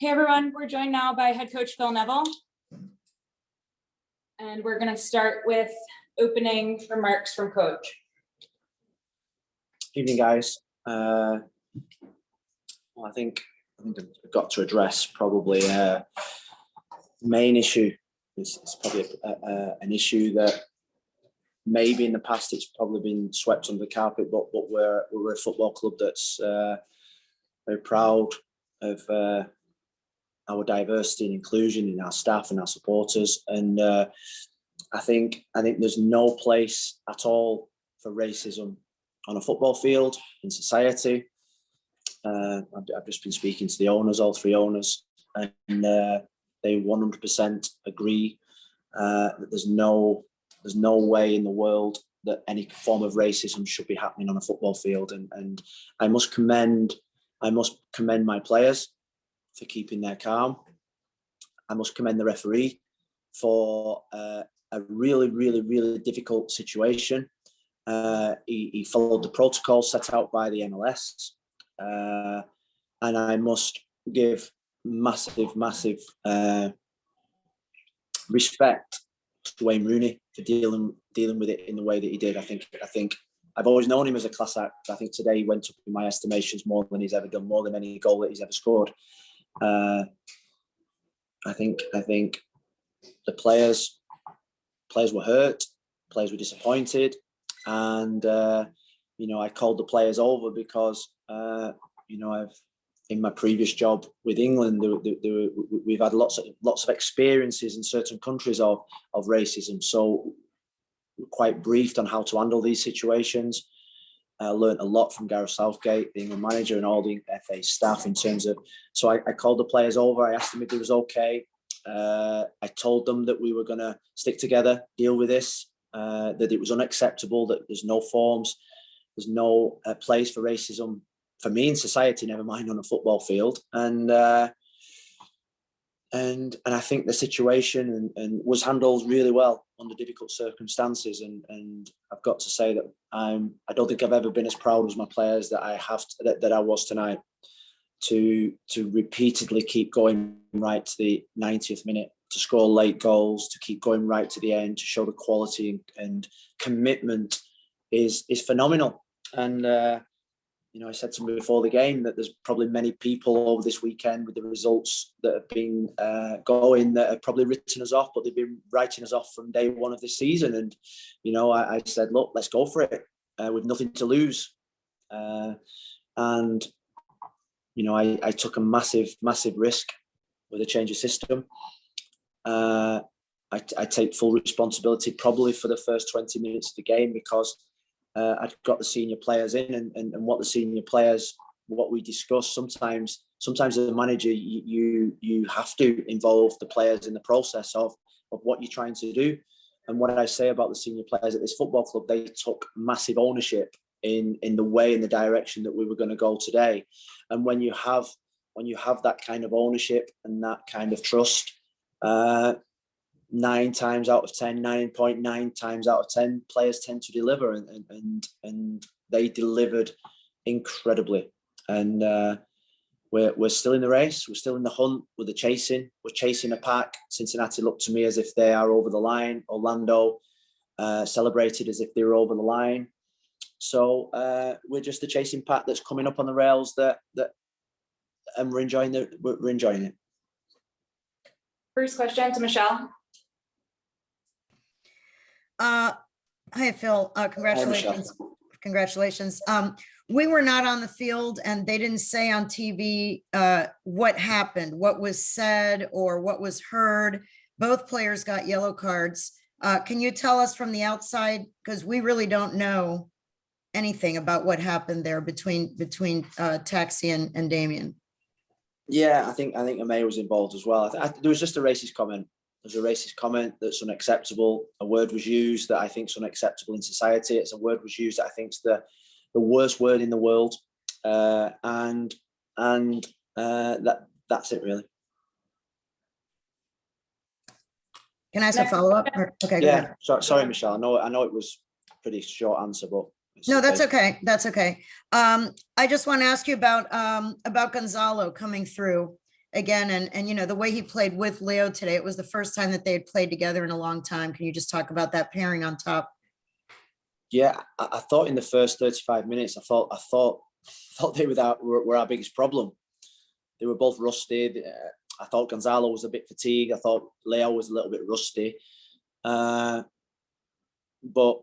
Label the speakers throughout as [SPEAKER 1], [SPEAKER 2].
[SPEAKER 1] Hey everyone, we're joined now by head coach Phil Neville. And we're going to start with opening remarks from coach.
[SPEAKER 2] Evening, guys. I think I've got to address probably the main issue. It's probably an issue that maybe in the past it's probably been swept under the carpet, but we're a football club that's very proud of our diversity and inclusion in our staff and our supporters. And I think there's no place at all for racism on a football field, in society. I've just been speaking to the owners, all three owners, and they 100% agree that there's no way in the world that any form of racism should be happening on a football field. And I must commend my players for keeping their calm. I must commend the referee for a really, really, really difficult situation. He followed the protocol set out by the MLS. And I must give massive respect to Wayne Rooney for dealing with it in the way that he did. I think I've always known him as a class act. I think today he went up in my estimations more than he's ever done, more than any goal that he's ever scored. I think the players were hurt, players were disappointed, and I called the players over because I've in my previous job with England, we've had lots of experiences in certain countries of racism. So we're quite briefed on how to handle these situations. I learned a lot from Gareth Southgate, the England manager, and all the FA staff in terms of. So I called the players over. I asked them if it was okay. I told them that we were going to stick together, deal with this, that it was unacceptable, that there's no forms, there's no place for racism for me in society, never mind on a football field. And I think the situation and was handled really well under difficult circumstances. And I've got to say that I don't think I've ever been as proud as my players that I was tonight, to repeatedly keep going right to the 90th minute, to score late goals, to keep going right to the end, to show the quality and commitment is phenomenal. And I said to them before the game that there's probably many people over this weekend with the results that have been going that have probably written us off, but they've been writing us off from day one of this season. And, I said, look, let's go for it with nothing to lose. I took a massive risk with a change of system. I take full responsibility probably for the first 20 minutes of the game because I'd got the senior players in and what the senior players, what we discussed, sometimes as a manager, you have to involve the players in the process of what you're trying to do. And what I say about the senior players at this football club, they took massive ownership in the way, in the direction that we were going to go today. And when you have that kind of ownership and that kind of trust, 9 times out of 10, 9.9 times out of 10, players tend to deliver, and they delivered incredibly. And we're still in the race. We're still in the hunt. We're chasing a pack. Cincinnati looked to me as if they are over the line. Orlando celebrated as if they were over the line. So we're just the chasing pack that's coming up on the rails and we're enjoying it.
[SPEAKER 1] First question to Michelle.
[SPEAKER 3] Hi, Phil. Congratulations.
[SPEAKER 2] Hi,
[SPEAKER 3] Congratulations. We were not on the field and they didn't say on TV what happened, what was said or what was heard. Both players got yellow cards. Can you tell us from the outside? Because we really don't know anything about what happened there between Taxi and Damien.
[SPEAKER 2] Yeah, I think Amaya was involved as well. There was just a racist comment. There's a racist comment that's unacceptable. A word was used that I think is unacceptable in society. It's a word was used that I think is the worst word in the world. And that's it really.
[SPEAKER 3] Can I ask a follow-up? Okay.
[SPEAKER 2] Yeah. Sorry, Michelle. I know it was a pretty short answer, but
[SPEAKER 3] no, that's okay. That's okay. I just want to ask you about Gonzalo coming through. again, and you know, the way he played with Leo today, it was the first time that they had played together in a long time. Can you just talk about that pairing on top?
[SPEAKER 2] Yeah, I thought in the first 35 minutes, I thought they were our biggest problem. They were both rusty. I thought Gonzalo was a bit fatigued. I thought Leo was a little bit rusty. But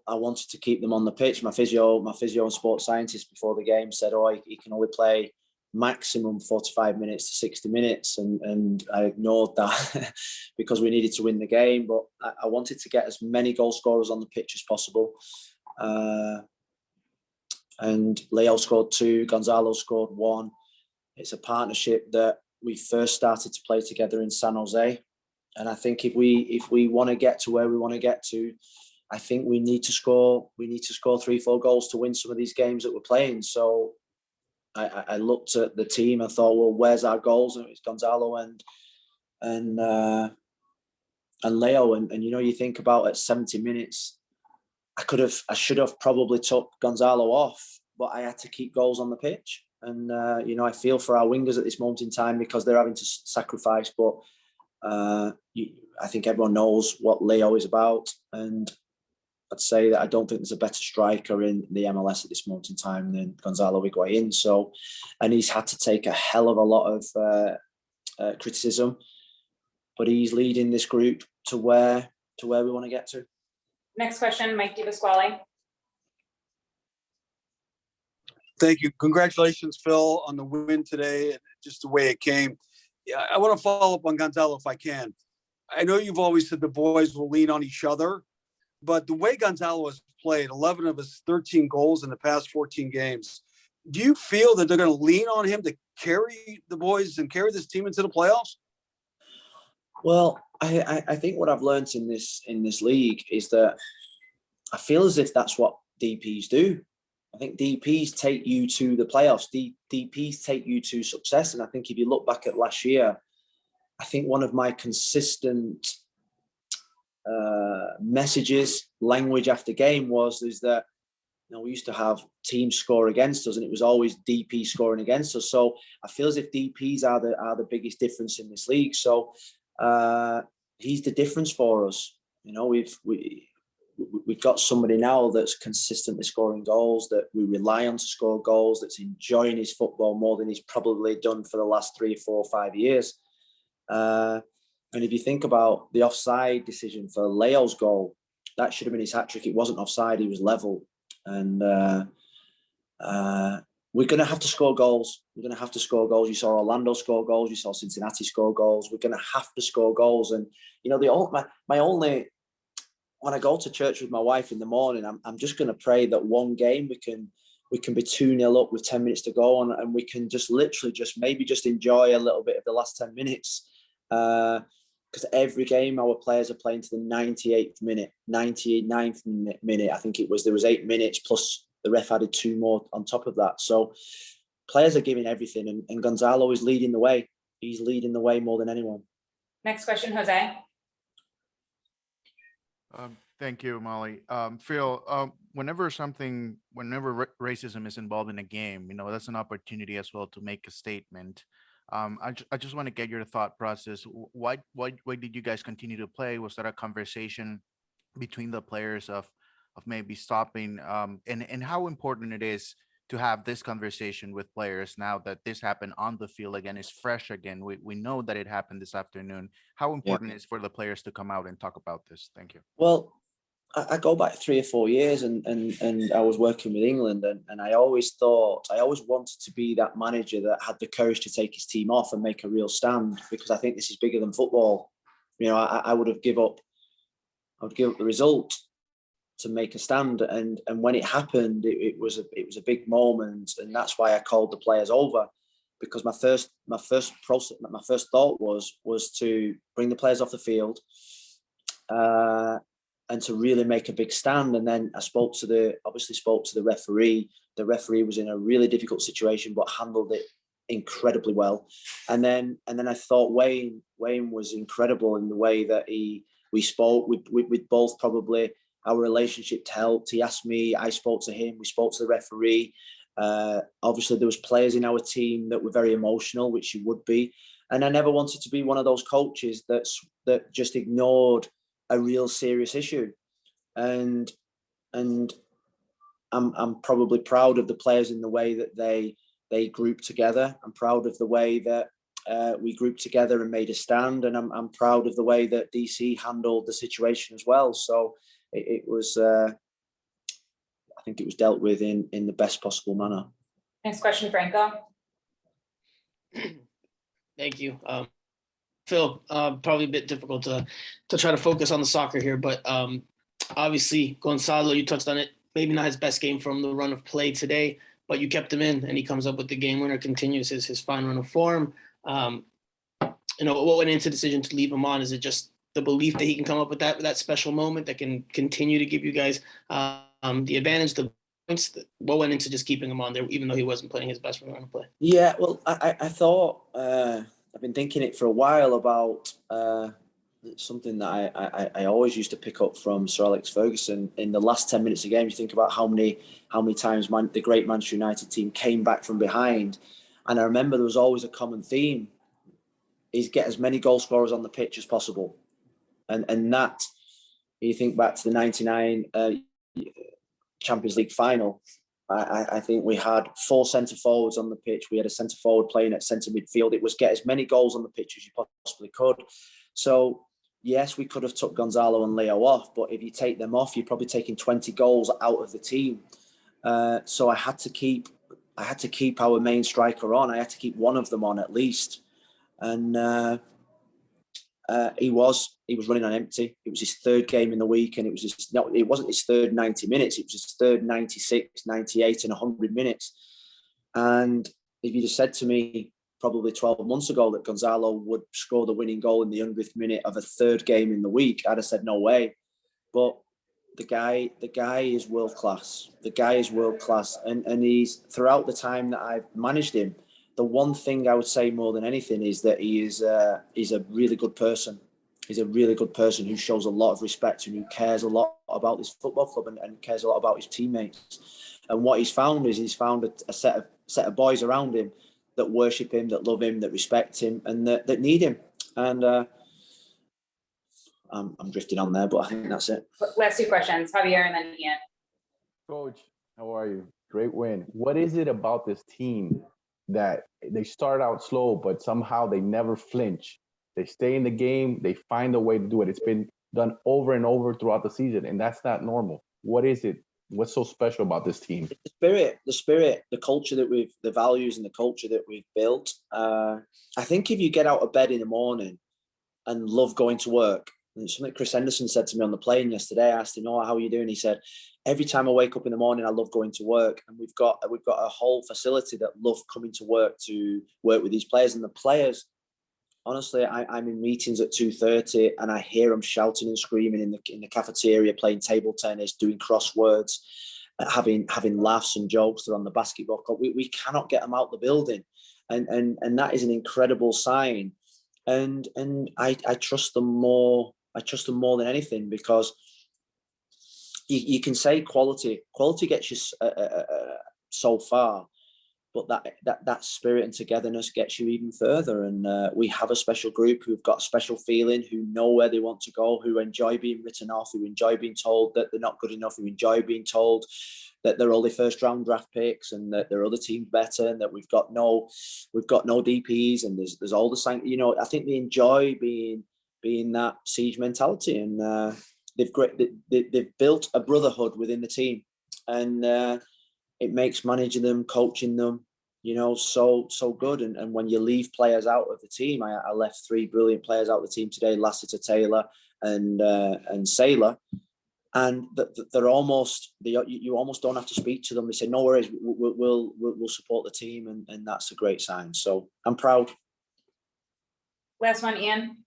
[SPEAKER 2] I wanted to keep them on the pitch. My physio and sports scientist before the game said, "Oh, he can only play maximum 45 minutes to 60 minutes," and I ignored that because we needed to win the game. But I wanted to get as many goal scorers on the pitch as possible. And Leo scored 2, Gonzalo scored 1. It's a partnership that we first started to play together in San Jose. And I think if we want to get to where we want to get to, I think we need to score 3-4 goals to win some of these games that we're playing. So I looked at the team and thought, well, where's our goals? And it's Gonzalo and Leo. And you know, you think about at 70 minutes, I should have probably took Gonzalo off, but I had to keep goals on the pitch. And you know, I feel for our wingers at this moment in time because they're having to sacrifice. But I think everyone knows what Leo is about, and I'd say that I don't think there's a better striker in the MLS at this moment in time than Gonzalo Higuain. So, and he's had to take a hell of a lot of criticism, but he's leading this group to where we want to get to.
[SPEAKER 1] Next question, Mike DiPasquale.
[SPEAKER 4] Thank you. Congratulations, Phil, on the win today and just the way it came. Yeah, I want to follow up on Gonzalo if I can. I know you've always said the boys will lean on each other, but the way Gonzalo has played, 11 of his 13 goals in the past 14 games, do you feel that they're going to lean on him to carry the boys and carry this team into the playoffs?
[SPEAKER 2] Well, I think what I've learned in this league is that I feel as if that's what DPs do. I think DPs take you to the playoffs. DPs take you to success. And I think if you look back at last year, I think one of my consistent messages, language after game is that, you know, we used to have teams score against us and it was always DP scoring against us. So I feel as if DPs are the biggest difference in this league. So he's the difference for us. You know, we've got somebody now that's consistently scoring goals, that we rely on to score goals, that's enjoying his football more than he's probably done for the last 3, 4, 5 years. And if you think about the offside decision for Leo's goal, that should have been his hat-trick. It wasn't offside, he was level. And we're going to have to score goals. We're going to have to score goals. You saw Orlando score goals. You saw Cincinnati score goals. We're going to have to score goals. And, you know, my only... when I go to church with my wife in the morning, I'm just going to pray that one game we can be 2-0 up with 10 minutes to go on, and we can just literally maybe enjoy a little bit of the last 10 minutes. Because every game our players are playing to the 98th minute, 99th minute. I think there was 8 minutes plus the ref added 2 more on top of that. So players are giving everything, and Gonzalo is leading the way. He's leading the way more than anyone.
[SPEAKER 1] Next question, Jose.
[SPEAKER 5] Thank you, Molly. Phil, whenever racism is involved in a game, you know, that's an opportunity as well to make a statement. I just want to get your thought process. Why did you guys continue to play? Was that a conversation between the players of maybe stopping? And how important it is to have this conversation with players now that this happened on the field again, is fresh again. We know that it happened this afternoon. How important is for the players to come out and talk about this? Thank you.
[SPEAKER 2] Well, I go back 3 or 4 years and I was working with England and I always wanted to be that manager that had the courage to take his team off and make a real stand, because I think this is bigger than football. You know, I would give up the result to make a stand, and when it happened, it was a big moment, and that's why I called the players over, because my first thought was to bring the players off the field, and to really make a big stand. And then I spoke to the referee. The referee was in a really difficult situation, but handled it incredibly well. And then I thought Wayne was incredible in the way that we spoke. We both probably, our relationship helped. He asked me, I spoke to him, we spoke to the referee. Obviously, there was players in our team that were very emotional, which you would be. And I never wanted to be one of those coaches that just ignored a real serious issue. And I'm probably proud of the players in the way that they grouped together. I'm proud of the way that we grouped together and made a stand. And I'm proud of the way that DC handled the situation as well. So it was, I think it was dealt with in the best possible manner.
[SPEAKER 1] Next question, Franco.
[SPEAKER 6] Thank you. Phil, probably a bit difficult to try to focus on the soccer here, but obviously Gonzalo, you touched on it, maybe not his best game from the run of play today, but you kept him in and he comes up with the game winner, continues his fine run of form. What went into the decision to leave him on? Is it just the belief that he can come up with that special moment that can continue to give you guys the advantage, the points? What went into just keeping him on there, even though he wasn't playing his best run of play?
[SPEAKER 2] Yeah, well, I thought, I've been thinking it for a while about something that I always used to pick up from Sir Alex Ferguson. In the last 10 minutes of the game, you think about how many times the great Manchester United team came back from behind. And I remember there was always a common theme, is get as many goal scorers on the pitch as possible. And that, you think back to the 99 Champions League final, I think we had 4 centre forwards on the pitch. We had a centre forward playing at centre midfield. It was get as many goals on the pitch as you possibly could. So yes, we could have took Gonzalo and Leo off, but if you take them off, you're probably taking 20 goals out of the team. So I had to keep our main striker on. I had to keep one of them on at least. And he was running on empty. It was his third game in the week, and it wasn't his third 90 minutes. It was his third 96, 98 and 100 minutes. And if you'd have said to me probably 12 months ago that Gonzalo would score the winning goal in the 100th minute of a third game in the week, I'd have said no way. But the guy is world class. The guy is world class, and he's, throughout the time that I've managed him, the one thing I would say more than anything is that he's a really good person. He's a really good person who shows a lot of respect and who cares a lot about this football club and cares a lot about his teammates. And what he's found is a set of boys around him that worship him, that love him, that respect him, and that need him. And I'm drifting on there, but I think that's it.
[SPEAKER 1] Last 2 questions, Javier and then Ian.
[SPEAKER 7] Coach, how are you? Great win. What is it about this team that they start out slow, but somehow they never flinch? They stay in the game. They find a way to do it. It's been done over and over throughout the season, and that's not normal. What is it? What's so special about this team? The spirit, the culture the values and the culture that we've built. I think if you get out of bed in the morning and love going to work, and something Chris Henderson said to me on the plane yesterday, I asked him, "Oh, how are you doing?" He said, "Every time I wake up in the morning, I love going to work." And we've got a whole facility that love coming to work with these players. And the players, honestly, I'm in meetings at 2:30 and I hear them shouting and screaming in the cafeteria, playing table tennis, doing crosswords, having laughs and jokes. They're on the basketball court. We cannot get them out the building, and that is an incredible sign. And I trust them more. I trust them more than anything, because you can say quality gets you so far, but that spirit and togetherness gets you even further. And we have a special group who've got a special feeling, who know where they want to go, who enjoy being written off, who enjoy being told that they're not good enough, who enjoy being told that they're only first round draft picks and that their other team's better, and that we've got no DPs, and there's all the sign. I think they enjoy being that siege mentality, and they've built a brotherhood within the team, and it makes managing them, coaching them, so good. And when you leave players out of the team, I left 3 brilliant players out of the team today: Lassiter, Taylor, and Saylor. And they're you almost don't have to speak to them. They say, "No worries, we'll support the team," and that's a great sign. So I'm proud.
[SPEAKER 1] Last one, Ian.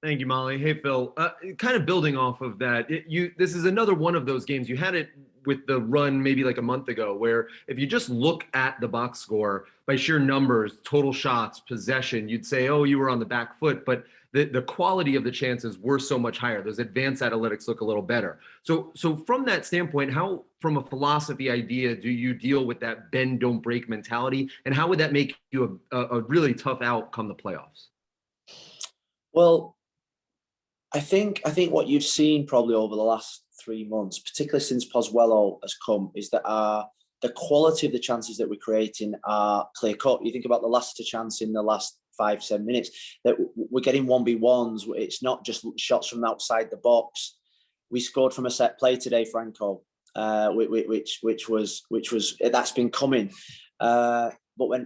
[SPEAKER 8] Thank you, Molly. Hey, Phil. Kind of building off of that, this is another one of those games. You had it with the run maybe like a month ago, where if you just look at the box score by sheer numbers, total shots, possession, you'd say, oh, you were on the back foot, but the quality of the chances were so much higher. Those advanced analytics look a little better. So from that standpoint, how, from a philosophy idea, do you deal with that bend, don't break mentality? And how would that make you a really tough out come the playoffs?
[SPEAKER 2] Well, I think what you've seen probably over the last 3 months, particularly since Pozuelo has come, is that the quality of the chances that we're creating are clear cut. You think about the last chance in the last 5-7 minutes, that we're getting 1v1s. It's not just shots from outside the box. We scored from a set play today, Franco, which was that's been coming. But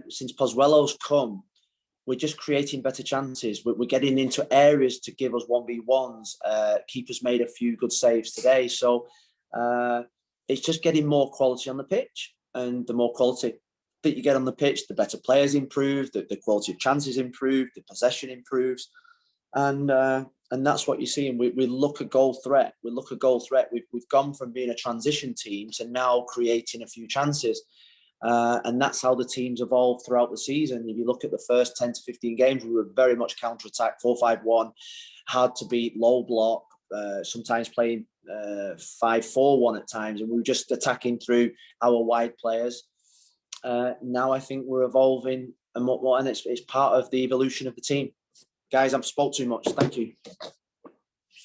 [SPEAKER 2] since Pozuelo's come, we're just creating better chances. We're getting into areas to give us 1v1s. Keeper's made a few good saves today. So it's just getting more quality on the pitch. And the more quality that you get on the pitch, the better players improve, the quality of chances improve, the possession improves. And that's what you're seeing. We look a goal threat. We've gone from being a transition team to now creating a few chances. And that's how the team's evolved throughout the season. If you look at the first 10 to 15 games, we were very much counter-attack, 4-5-1, hard to beat, low block, sometimes playing 5-4-1 at times, and we were just attacking through our wide players. Now I think we're evolving and it's part of the evolution of the team. Guys, I've spoke too much. Thank you.